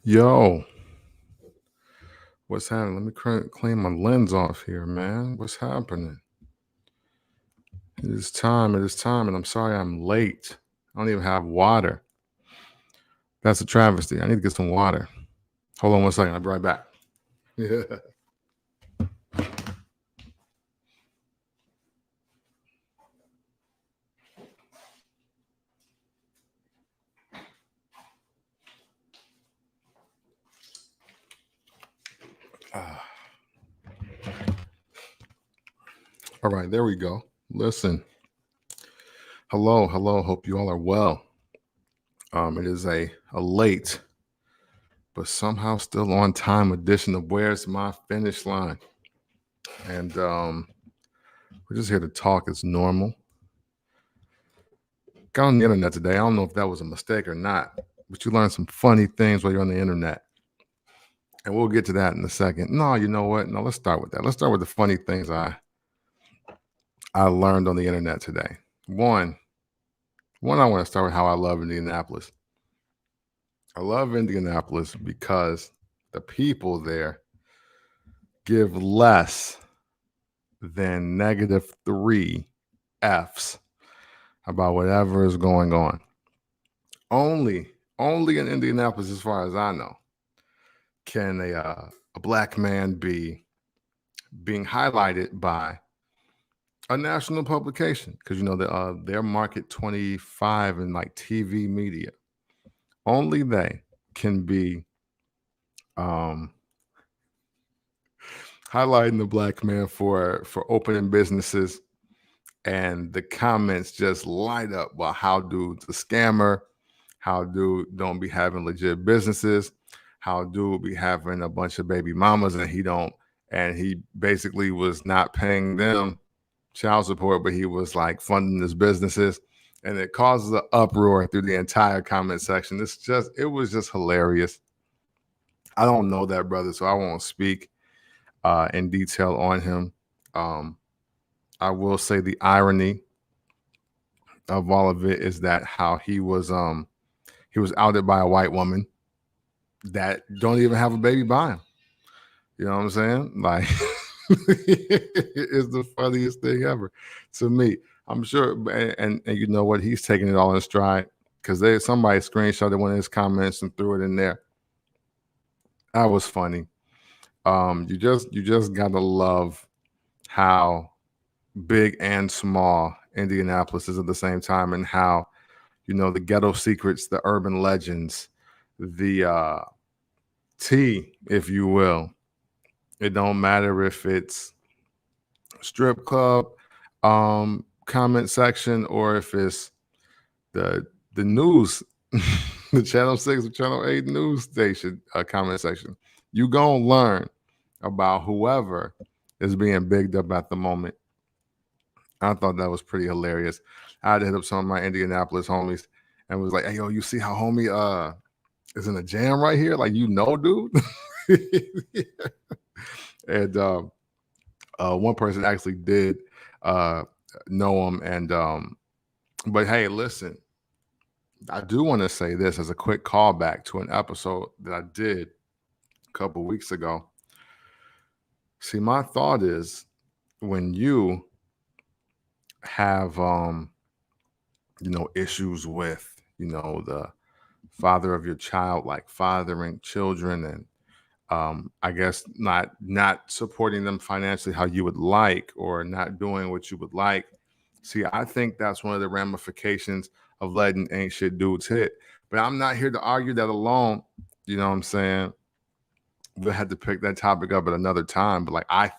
Yo, what's happening? Let me clean my lens off here, man. What's happening? It is time. It is time. And I'm sorry I'm late. I don't even have water. That's a travesty. I need to get some water. Hold on one second. I'll be right back. Yeah. All right. There we go. Listen. Hello. Hello. Hope you all are well. It is a late, but somehow still on time edition of Where's My Finish Line? And we're just here to talk as normal. Got on the internet today. I don't know if that was a mistake or not, but you learn some funny things while you're on the internet. And we'll get to that in a second. No, you know what? No, let's start with that. Let's start with the funny things I learned on the internet today. One, I want to start with how I love Indianapolis. I love Indianapolis because the people there give less than -3 F's about whatever is going on. Only in Indianapolis, as far as I know, can a black man be being highlighted by a national publication, because you know their market 25 in like TV media. Only they can be highlighting the black man for opening businesses, and the comments just light up. Well, how dude's a scammer? How dude don't be having legit businesses? How dude be having a bunch of baby mamas and he basically was not paying them child support, but he was like funding his businesses, and it causes an uproar through the entire comment section. It was just hilarious. I don't know that brother, so I won't speak in detail on him. I will say the irony of all of it is that how he was outed by a white woman that don't even have a baby by him. You know what I'm saying? Like, it's the funniest thing ever to me. I'm sure, and you know what? He's taking it all in stride, because somebody screenshotted one of his comments and threw it in there. That was funny. You just gotta love how big and small Indianapolis is at the same time, and how, you know, the ghetto secrets, the urban legends, the tea, if you will. It don't matter if it's strip club comment section, or if it's the news, the Channel 6 or Channel 8 news station comment section. You gonna learn about whoever is being bigged up at the moment. I thought that was pretty hilarious. I had to hit up some of my Indianapolis homies and was like, "Hey, yo, you see how homie is in a jam right here? Like, you know, dude." And one person actually did know him, and but hey, listen, I do want to say this as a quick callback to an episode that I did a couple weeks ago. See, my thought is, when you have you know, issues with, you know, the father of your child, like fathering children, and I guess not supporting them financially how you would like, or not doing what you would like. See, I think that's one of the ramifications of letting ain't shit dudes hit. But I'm not here to argue that alone. You know what I'm saying? We'll have to pick that topic up at another time. But like, I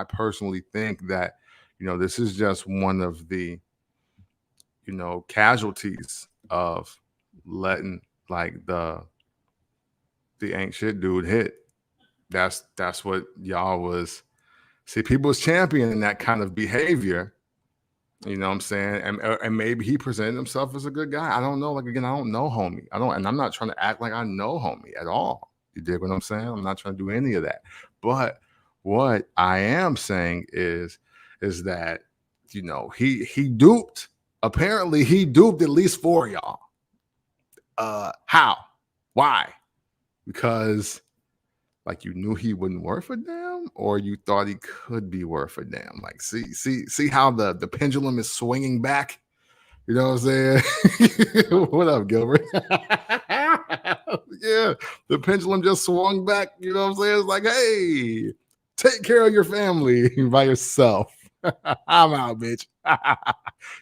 personally think that, you know, this is just one of the, you know, casualties of letting like the ain't shit dude hit. That's what y'all was. See, people was championing that kind of behavior. You know what I'm saying? And maybe he presented himself as a good guy. I don't know. Like, again, I don't know homie. And I'm not trying to act like I know homie at all. You dig what I'm saying? I'm not trying to do any of that. But what I am saying is that, you know, he duped. Apparently, he duped at least 4 of y'all. How? Why? because like you knew he wasn't worth a damn, or you thought he could be worth a damn. Like, see how the pendulum is swinging back. You know what I'm saying? What up, Gilbert? Yeah, the pendulum just swung back. You know what I'm saying? It's like, hey, take care of your family by yourself. I'm out, bitch.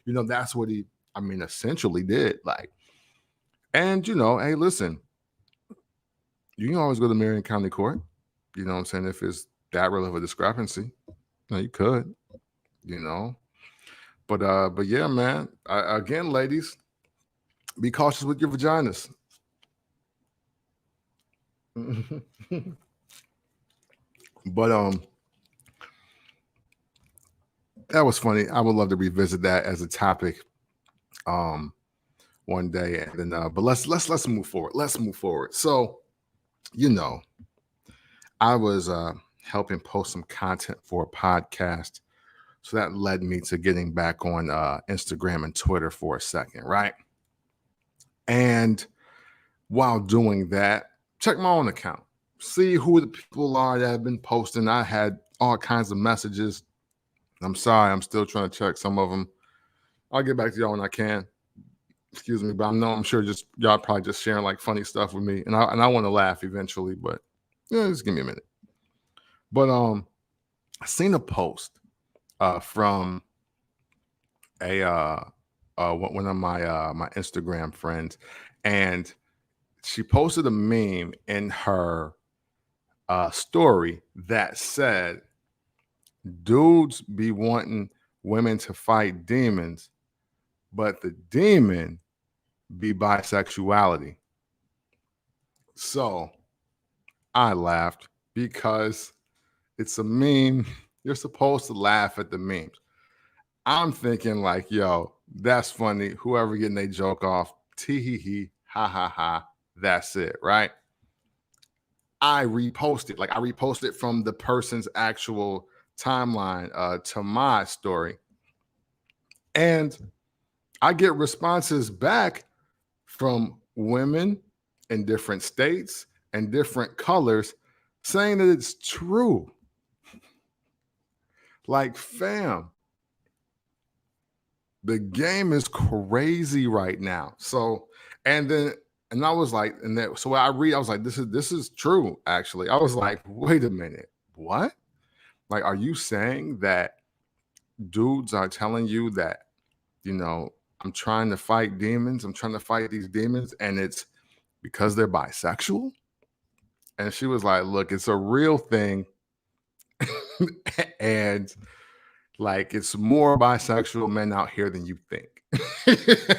That's what he, essentially did. Like, and hey, listen, you can always go to Marion County Court. You know what I'm saying? If it's that real of a discrepancy, you could, you know. But yeah, man. Again, ladies, be cautious with your vaginas. But that was funny. I would love to revisit that as a topic one day. And then but let's move forward. Let's move forward. So, I was helping post some content for a podcast. So that led me to getting back on Instagram and Twitter for a second, right? And while doing that, check my own account, see who the people are that have been posting. I had all kinds of messages. I'm sorry, I'm still trying to check some of them. I'll get back to y'all when I can. Excuse me, but I'm sure just y'all probably just sharing like funny stuff with me, and I want to laugh eventually, but just give me a minute. But I seen a post from a one of my Instagram friends, and she posted a meme in her story that said, dudes be wanting women to fight demons, but the demon be bisexuality. So I laughed because it's a meme. You're supposed to laugh at the memes. I'm thinking like, yo, that's funny. Whoever getting a joke off, tee hee hee, ha ha ha. That's it, right? I reposted from the person's actual timeline to my story. And I get responses back from women in different states and different colors saying that it's true. Like, fam, the game is crazy right now. So, and I was like, so I was like, this is true, actually. I was like, wait a minute, what? Like, are you saying that dudes are telling you that, I'm trying to fight demons, I'm trying to fight these demons, and it's because they're bisexual? And she was like, look, it's a real thing. And like, it's more bisexual men out here than you think.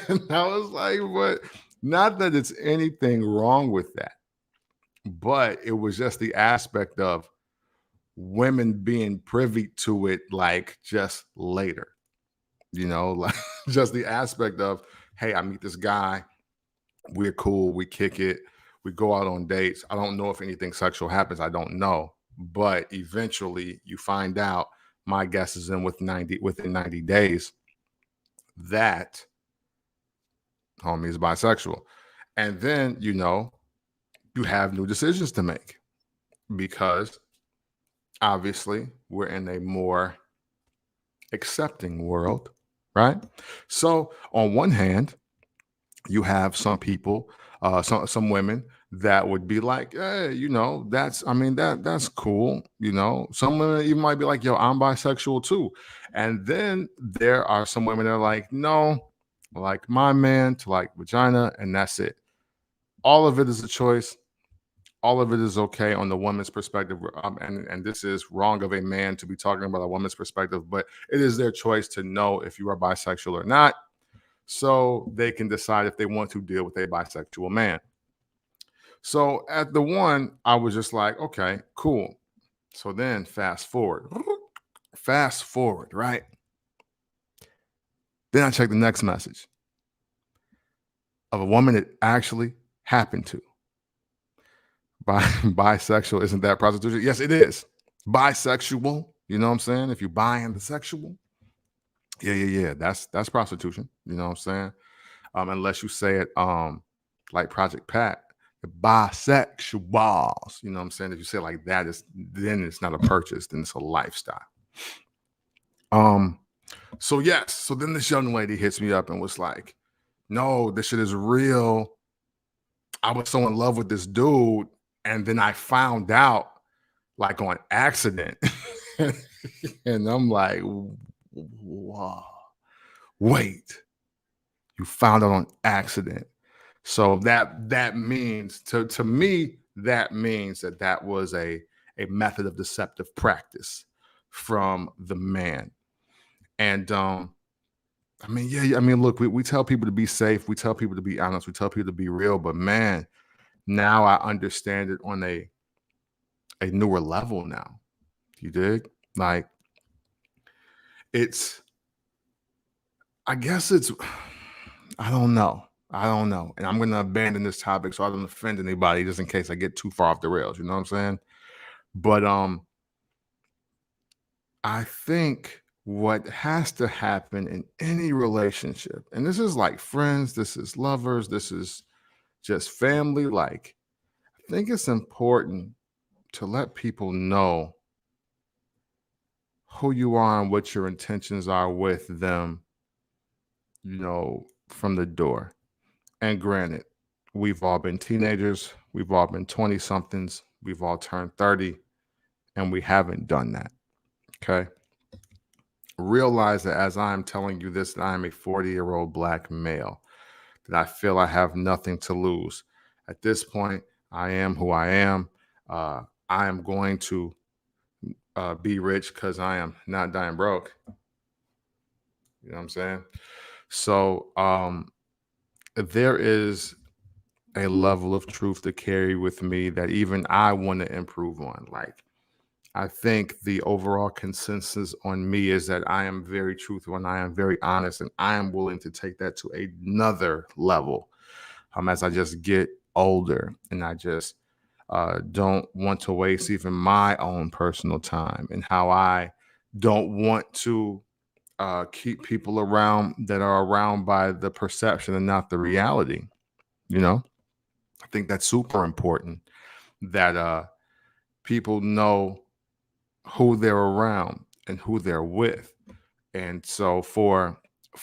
And I was like, what? Not that it's anything wrong with that, but it was just the aspect of women being privy to it, like just later, like just the aspect of, hey, I meet this guy, we're cool, we kick it, we go out on dates. I don't know if anything sexual happens. I don't know. But eventually you find out, my guess is within 90 days, that homie is bisexual. And then, you have new decisions to make, because obviously we're in a more accepting world, right? So on one hand, you have some people, some women that would be like, hey, that's cool. Some women even might be like, yo, I'm bisexual too. And then there are some women that are like, no, like my man to like vagina, and that's it. All of it is a choice. All of it is okay on the woman's perspective. And this is wrong of a man to be talking about a woman's perspective, but it is their choice to know if you are bisexual or not, so they can decide if they want to deal with a bisexual man. So at the one, I was just like, okay, cool. So then fast forward, right? Then I check the next message of a woman it actually happened to. Bisexual, isn't that prostitution? Yes, it is. Bisexual, you know what I'm saying? If you buy into sexual, yeah, that's prostitution. You know what I'm saying? Unless you say it like Project Pat, bisexuals. You know what I'm saying? If you say it like that, then it's not a purchase, then it's a lifestyle. So yes, so then this young lady hits me up and was like, no, this shit is real. I was so in love with this dude, and then I found out like on accident. And I'm like, wow, wait, you found out on accident. So that means to me, that means that was a method of deceptive practice from the man. And I mean, yeah, I mean, look, we tell people to be safe, we tell people to be honest, we tell people to be real, but man, now I understand it on a newer level now. You dig? Like it's I guess it's I don't know. I don't know. And I'm gonna abandon this topic so I don't offend anybody just in case I get too far off the rails. You know what I'm saying? But I think what has to happen in any relationship, and this is like friends, this is lovers, this is just family, like I think it's important to let people know who you are and what your intentions are with them, from the door. And granted, we've all been teenagers, we've all been 20 somethings, we've all turned 30, and we haven't done that. Okay. Realize that as I'm telling you this, that I am a 40-year-old black male, that I feel I have nothing to lose. At this point, I am who I am. I am going to be rich because I am not dying broke. You know what I'm saying? So there is a level of truth to carry with me that even I want to improve on. Like, I think the overall consensus on me is that I am very truthful and I am very honest, and I am willing to take that to another level as I just get older, and I just don't want to waste even my own personal time, and how I don't want to keep people around that are around by the perception and not the reality. You know, I think that's super important that people know who they're around and who they're with. And so for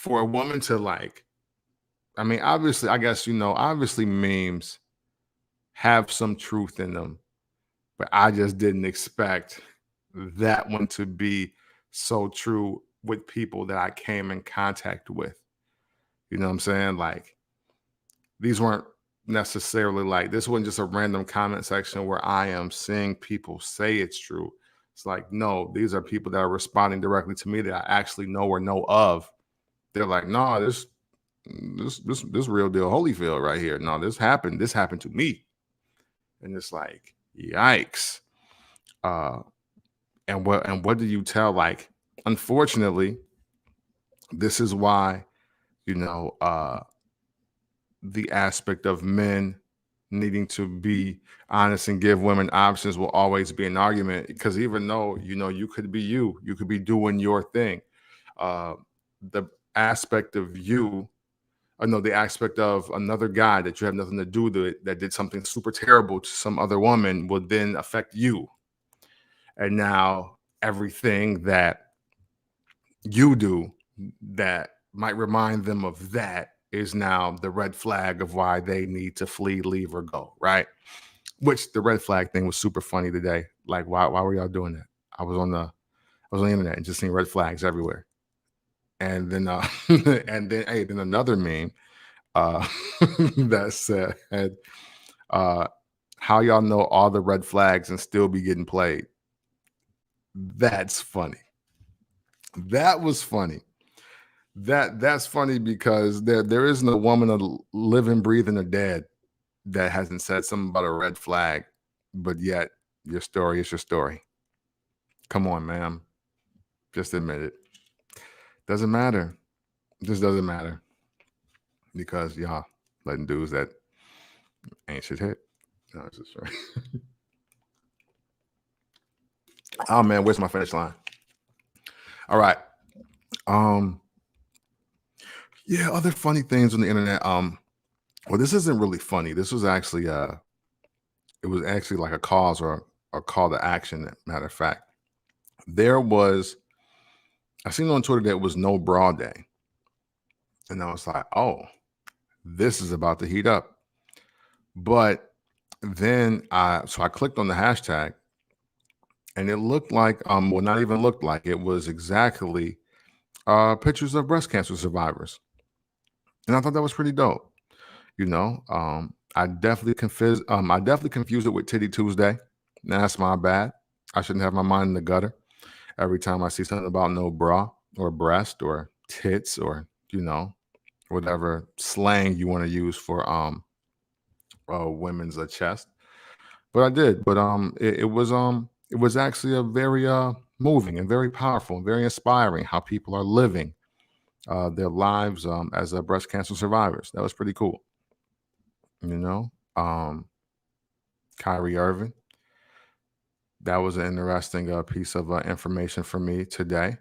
a woman to like, I mean, obviously, I guess obviously memes have some truth in them, but I just didn't expect that one to be so true with people that I came in contact with. You know what I'm saying? Like, these weren't necessarily like, this wasn't just a random comment section where I am seeing people say it's true. It's like, no, these are people that are responding directly to me that I actually know or know of. They're like, no, this real deal Holyfield right here. No, this happened. This happened to me. And it's like, yikes. And what do you tell? Like, unfortunately, this is why, the aspect of men needing to be honest and give women options will always be an argument, because even though you could be you could be doing your thing, the aspect of you, no, the aspect of another guy that you have nothing to do with it, that did something super terrible to some other woman, will then affect you. And now everything that you do that might remind them of that is now the red flag of why they need to flee, leave, or go, right? Which the red flag thing was super funny today. Like, why were y'all doing that? I was on the internet and just seeing red flags everywhere. And then then another meme that said, how y'all know all the red flags and still be getting played? That's funny. That was funny. That's funny because there isn't a woman, a living, breathing, or dead, that hasn't said something about a red flag, but yet your story is your story. Come on, ma'am. Just admit it. Doesn't matter. Just doesn't matter. Because y'all letting dudes that ain't shit hit. No, it's just right. Oh man, where's my finish line? All right. Yeah, other funny things on the internet. Well, this isn't really funny. This was actually It was actually like a cause or a call to action. Matter of fact, there was, I seen on Twitter that it was No Bra Day. And I was like, oh, this is about to heat up. But then I clicked on the hashtag and it looked like, well, not even looked like, it was exactly pictures of breast cancer survivors. And I thought that was pretty dope. You know, I definitely confused it with Titty Tuesday. That's my bad. I shouldn't have my mind in the gutter every time I see something about no bra or breast or tits or, you know, whatever slang you want to use for women's chest. But I did. But it was actually a very moving and very powerful and very inspiring how people are living their lives as breast cancer survivors. That was pretty cool. You know, Kyrie Irving. That was an interesting piece of information for me today.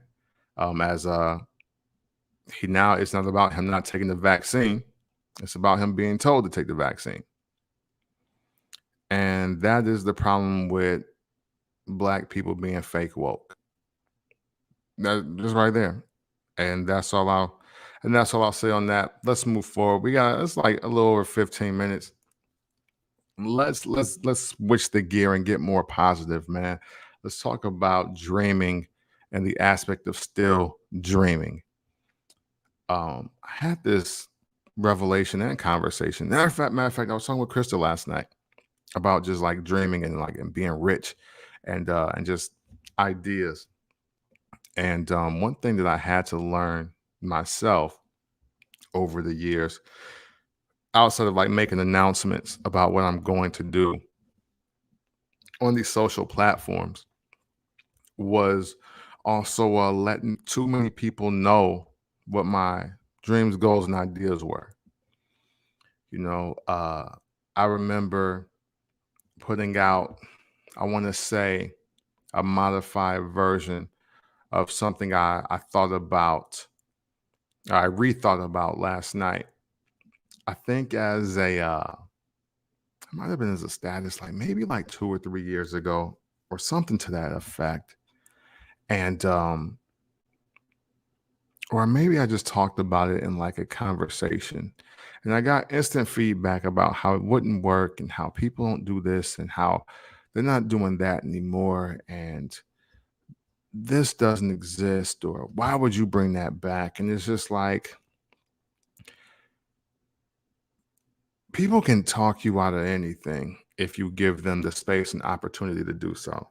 As he now, it's not about him not taking the vaccine; it's about him being told to take the vaccine, and that is the problem with Black people being fake woke. That just right there, and that's all I'll say on that. Let's move forward. It's like a little over 15 minutes. Let's switch the gear and get more positive, man. Let's talk about dreaming and the aspect of still dreaming. I had this revelation and conversation. Matter of fact, I was talking with Krista last night about just like dreaming and being rich and just ideas. And one thing that I had to learn myself over the years, outside of like making announcements about what I'm going to do on these social platforms, was also letting too many people know what my dreams, goals, and ideas were. You know, I remember putting out, I want to say, a modified version of something I thought about, I rethought about last night. I think as it might have been as a status, like maybe like 2 or 3 years ago, or something to that effect. And or maybe I just talked about it in like a conversation. And I got instant feedback about how it wouldn't work and how people don't do this and how they're not doing that anymore. And this doesn't exist, or why would you bring that back? And it's just like people can talk you out of anything if you give them the space and opportunity to do so.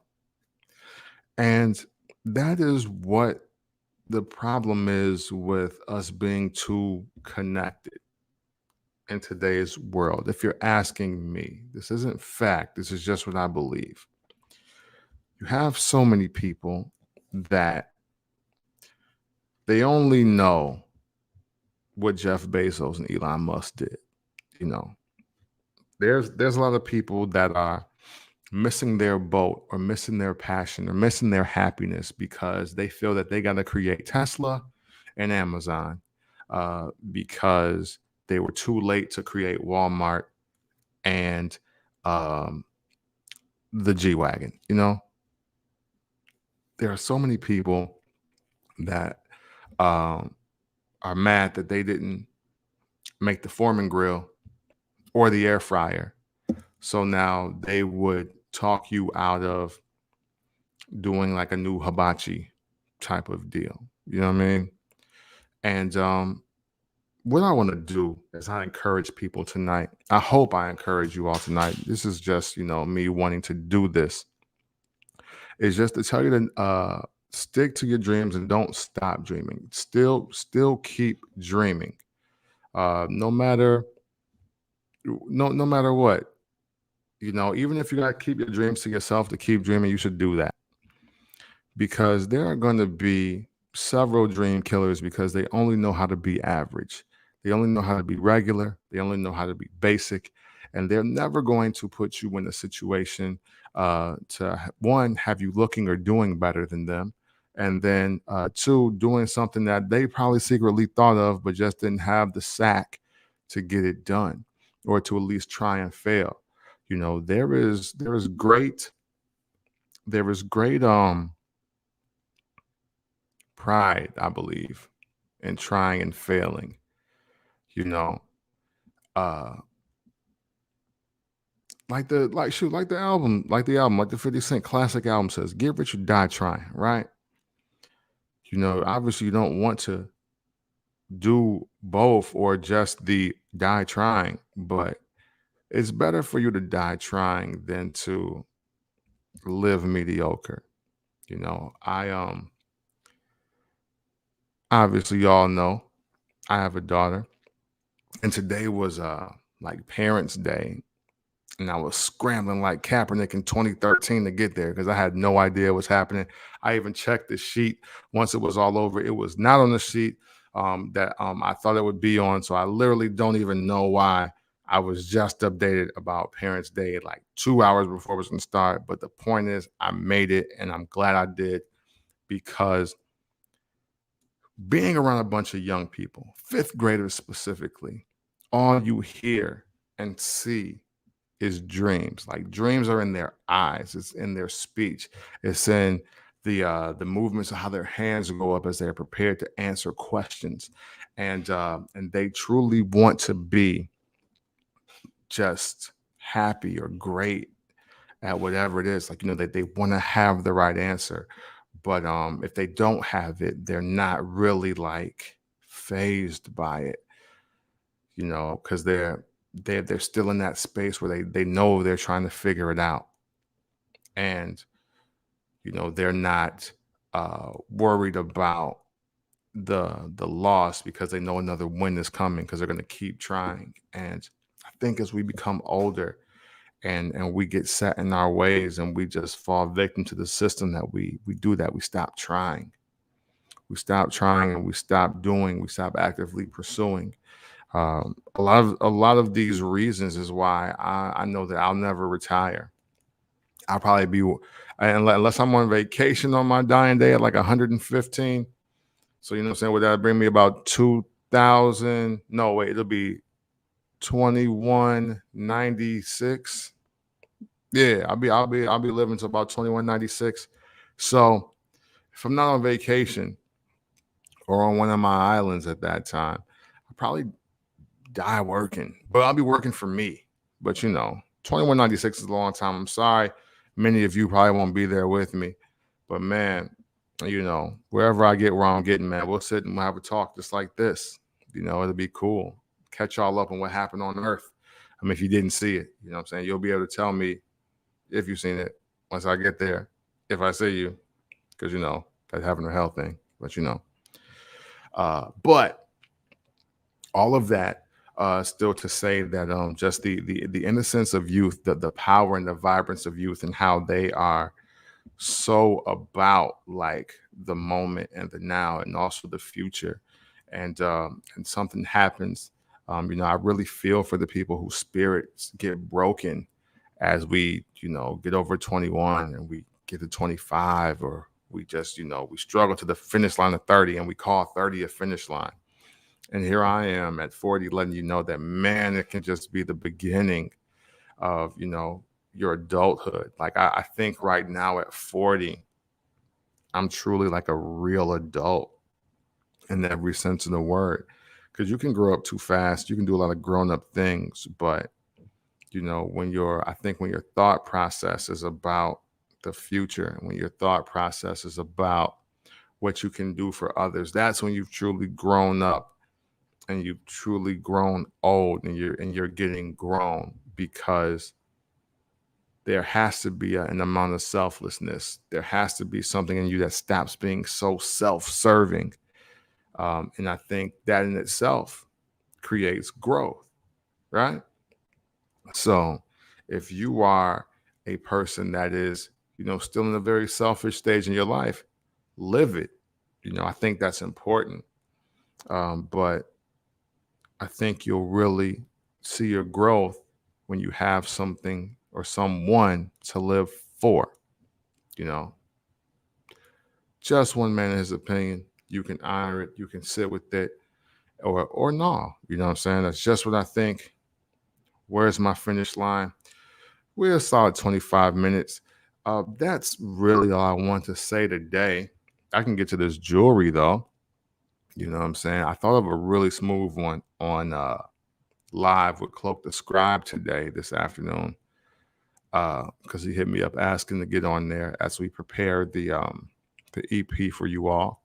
And that is what the problem is with us being too connected in today's world. If you're asking me, this isn't fact, this is just what I believe. You have so many people that they only know what Jeff Bezos and Elon Musk did. You know, there's a lot of people that are missing their boat or missing their passion or missing their happiness because they feel that they got to create Tesla and Amazon because they were too late to create Walmart and the G-Wagon. You know, there are so many people that are mad that they didn't make the Foreman grill or the air fryer. So now they would talk you out of doing like a new hibachi type of deal. You know what I mean? And what I want to do is I encourage people tonight. I hope I encourage you all tonight. This is just, me wanting to do this. Is just to tell you to stick to your dreams and don't stop dreaming. Still keep dreaming. No matter what. Even if you gotta keep your dreams to yourself to keep dreaming, you should do that. Because there are going to be several dream killers because they only know how to be average. They only know how to be regular. They only know how to be basic. And they're never going to put you in a situation to, one, have you looking or doing better than them. And then two, doing something that they probably secretly thought of, but just didn't have the sack to get it done or to at least try and fail. there is great pride, I believe, in trying and failing. You know, uh, like the 50 Cent classic album says, "Get rich or die trying." Right? Obviously, you don't want to do both or just the die trying, but it's better for you to die trying than to live mediocre. I obviously y'all know I have a daughter, and today was like Parents' Day, and I was scrambling like Kaepernick in 2013 to get there because I had no idea what's happening. I even checked the sheet once it was all over. It was not on the sheet that I thought it would be on. So I literally don't even know why. I was just updated about Parents' Day like 2 hours before it was going to start. But the point is, I made it, and I'm glad I did, because being around a bunch of young people, fifth graders specifically, all you hear and see is dreams. Like, dreams are in their eyes, it's in their speech, it's in the movements of how their hands go up as they're prepared to answer questions, and they truly want to be just happy or great at whatever it is. Like, they want to have the right answer, but if they don't have it, they're not really like phased by it, because they're still in that space where they know they're trying to figure it out, and they're not worried about the loss because they know another win is coming, because they're going to keep trying. And I think as we become older and we get set in our ways and we just fall victim to the system, that we do that, we stop trying. We stop trying, and we stop doing, we stop actively pursuing. A lot of these reasons is why I know that I'll never retire. I'll probably be, unless I'm on vacation on my dying day at like 115. So, what I'm saying? Would that bring me about 2000? No, wait, it'll be 2196. Yeah, I'll be living to about 2196. So if I'm not on vacation or on one of my islands at that time, I'll probably die working. But I'll be working for me. But 2196 is a long time. I'm sorry. Many of you probably won't be there with me. But man, wherever I get where I'm getting, man, we'll sit and we'll have a talk just like this. It'll be cool. Catch y'all up on what happened on Earth. I mean, if you didn't see it, what I'm saying? You'll be able to tell me if you've seen it once I get there, if I see you, because, that heaven or hell thing. But all of that still to say that just the innocence of youth, the power and the vibrance of youth, and how they are so about like the moment and the now, and also the future, and something happens. I really feel for the people whose spirits get broken as we get over 21 and we get to 25, or we just we struggle to the finish line of 30, and we call 30 a finish line. And here I am at 40, letting you know that, man, it can just be the beginning of your adulthood. Like, I think right now at 40, I'm truly like a real adult in every sense of the word. Because you can grow up too fast, you can do a lot of grown up things, but I think when your thought process is about the future, when your thought process is about what you can do for others, that's when you've truly grown up, and you've truly grown old, and you're getting grown, because there has to be an amount of selflessness. There has to be something in you that stops being so self-serving. And I think that in itself creates growth, right? So if you are a person that is, still in a very selfish stage in your life, live it. I think that's important. But I think you'll really see your growth when you have something or someone to live for. You know, just one man in his opinion. You can honor it, you can sit with it, or no. You know what I'm saying? That's just what I think. Where's my finish line? We're a solid 25 minutes. That's really all I want to say today. I can get to this jewelry though. You know what I'm saying? I thought of a really smooth one on live with Cloak the Scribe today, this afternoon. Because he hit me up asking to get on there as we prepare the EP for you all.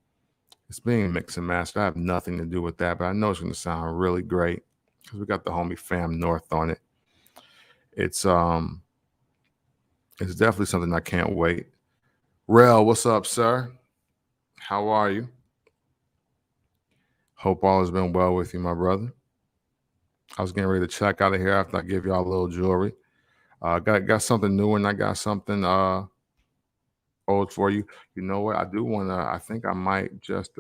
It's being mixed and mastered. I have nothing to do with that, but I know it's going to sound really great because we got the homie Fam North on it. It's definitely something I can't wait. Rel, what's up, sir? How are you? Hope all has been well with you, my brother. I was getting ready to check out of here after I give y'all a little jewelry. Got something new and I got something old for you. You know what? I do want to. I think I might just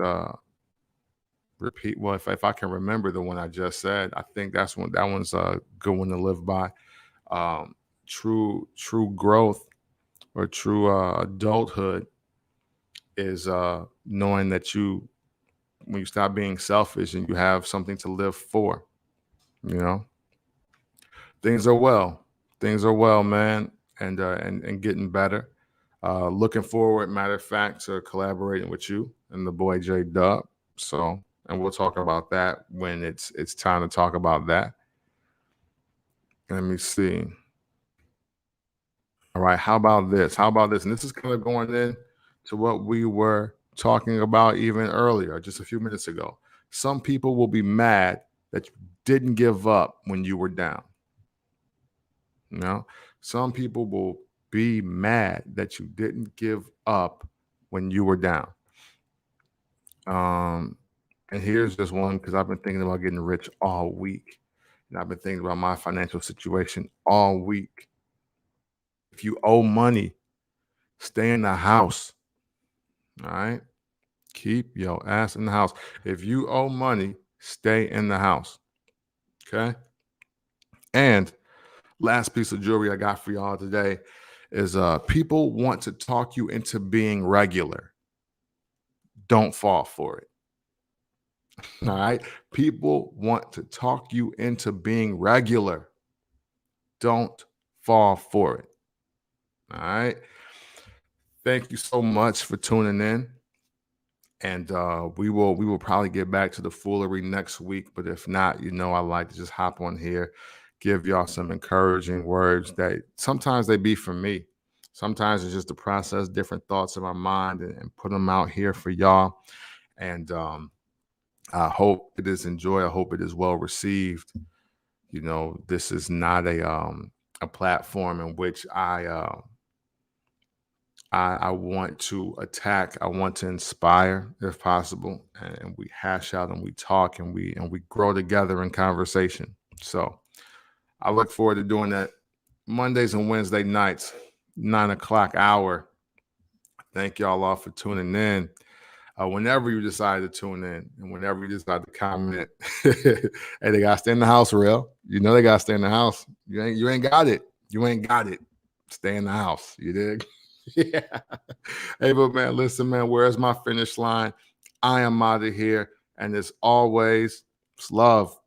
repeat. Well, if I can remember the one I just said, I think that one's a good one to live by. True growth or true adulthood is knowing that when you stop being selfish and you have something to live for. You know, things are well, man, and getting better. Looking forward, matter of fact, to collaborating with you and the boy J Dub. So, and we'll talk about that when it's time to talk about that. Let me see. All right, how about this? How about this? And this is kind of going in to what we were talking about even earlier, just a few minutes ago. Some people will be mad that you didn't give up when you were down. You know, some people will be mad that you didn't give up when you were down. And here's just one because I've been thinking about getting rich all week. And I've been thinking about my financial situation all week. If you owe money, stay in the house. All right. Keep your ass in the house. If you owe money, stay in the house. Okay. And last piece of jewelry I got for y'all today is people want to talk you into being regular. Don't fall for it. All right. People want to talk you into being regular. Don't fall for it. All right. Thank you so much for tuning in. And we will probably get back to the foolery next week. But if not, I like to just hop on here, give y'all some encouraging words that sometimes they be for me. Sometimes it's just to process different thoughts in my mind and put them out here for y'all. And I hope it is enjoyed. I hope it is well received. This is not a platform in which I want to attack. I want to inspire, if possible, and we hash out and we talk and we grow together in conversation. So I look forward to doing that Mondays and Wednesday nights, 9:00 hour. Thank y'all all for tuning in. Whenever you decide to tune in and whenever you decide to comment, hey, they gotta stay in the house, real. They gotta stay in the house. You ain't got it. You ain't got it. Stay in the house. You dig? Yeah. Hey, but man, listen, man, where's my finish line? I am out of here. And as always, it's love.